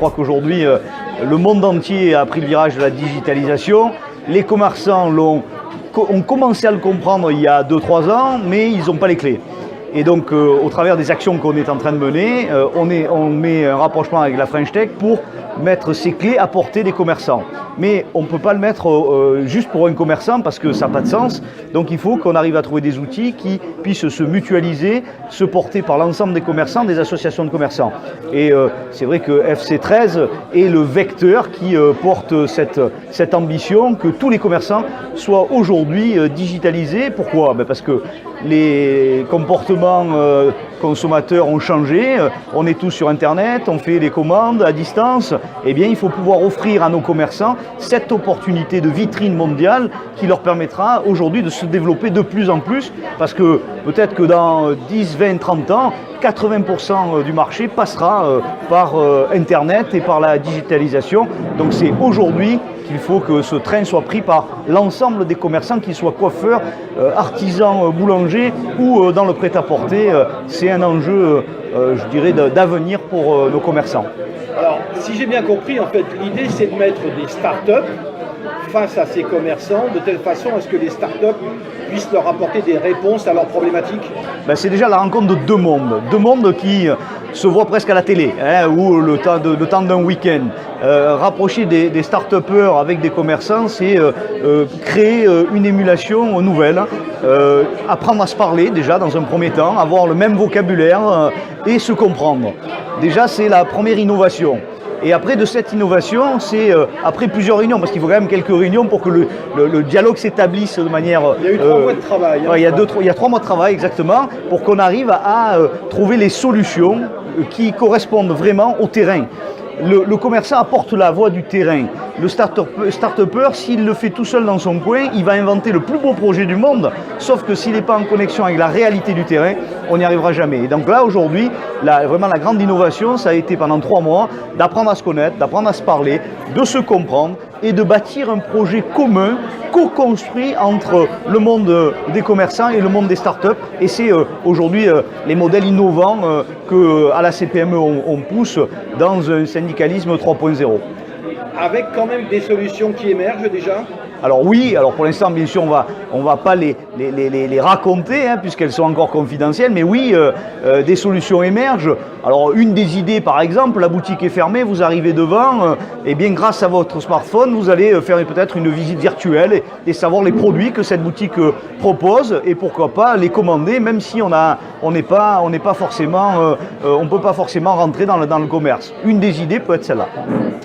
crois qu'aujourd'hui, le monde entier a pris le virage de la digitalisation. Les commerçants ont commencé à le comprendre il y a 2-3 ans, mais ils n'ont pas les clés. Et donc, au travers des actions qu'on est en train de mener, on met un rapprochement avec la French Tech pour mettre ces clés à portée des commerçants. Mais on ne peut pas le mettre juste pour un commerçant parce que ça n'a pas de sens. Donc il faut qu'on arrive à trouver des outils qui puissent se mutualiser, se porter par l'ensemble des commerçants, des associations de commerçants. Et c'est vrai que FC13 est le vecteur qui porte cette ambition que tous les commerçants soient aujourd'hui digitalisés. Pourquoi? Parce que les comportements consommateurs ont changé, on est tous sur Internet, on fait des commandes à distance. Eh bien, il faut pouvoir offrir à nos commerçants cette opportunité de vitrine mondiale qui leur permettra aujourd'hui de se développer de plus en plus, parce que peut-être que dans 10, 20, 30 ans, 80% du marché passera par Internet et par la digitalisation. Donc c'est aujourd'hui qu'il faut que ce train soit pris par l'ensemble des commerçants, qu'ils soient coiffeurs, artisans, boulangers ou dans le prêt-à-porter. C'est un enjeu, je dirais, d'avenir pour nos commerçants. Alors, si j'ai bien compris, en fait, l'idée c'est de mettre des startups face à ces commerçants, de telle façon à ce que les startups puissent leur apporter des réponses à leurs problématiques. C'est déjà la rencontre de deux mondes qui se voient presque à la télé, ou le temps d'un week-end. Rapprocher des start-upers avec des commerçants, c'est créer une émulation nouvelle, apprendre à se parler déjà dans un premier temps, avoir le même vocabulaire et se comprendre. Déjà, c'est la première innovation. Et après de cette innovation, c'est après plusieurs réunions, parce qu'il faut quand même quelques réunions pour que le dialogue s'établisse de manière... Il y a eu 3 mois de travail. Il y a 3 mois de travail exactement, pour qu'on arrive à trouver les solutions qui correspondent vraiment au terrain. Le commerçant apporte la voix du terrain. Le start-upper, s'il le fait tout seul dans son coin, il va inventer le plus beau projet du monde, sauf que s'il n'est pas en connexion avec la réalité du terrain, on n'y arrivera jamais. Et donc là, aujourd'hui, vraiment la grande innovation, ça a été pendant 3 mois d'apprendre à se connaître, d'apprendre à se parler, de se comprendre et de bâtir un projet commun, co-construit entre le monde des commerçants et le monde des startups. Et c'est aujourd'hui les modèles innovants qu'à la CPME on pousse dans un syndicalisme 3.0. Avec quand même des solutions qui émergent déjà? Alors oui, pour l'instant bien sûr on va pas les raconter puisqu'elles sont encore confidentielles, mais oui, des solutions émergent. Alors une des idées par exemple, la boutique est fermée, vous arrivez devant, et bien grâce à votre smartphone, vous allez faire peut-être une visite virtuelle et savoir les produits que cette boutique propose et pourquoi pas les commander, même si on peut pas forcément rentrer dans le commerce. Une des idées peut être celle-là.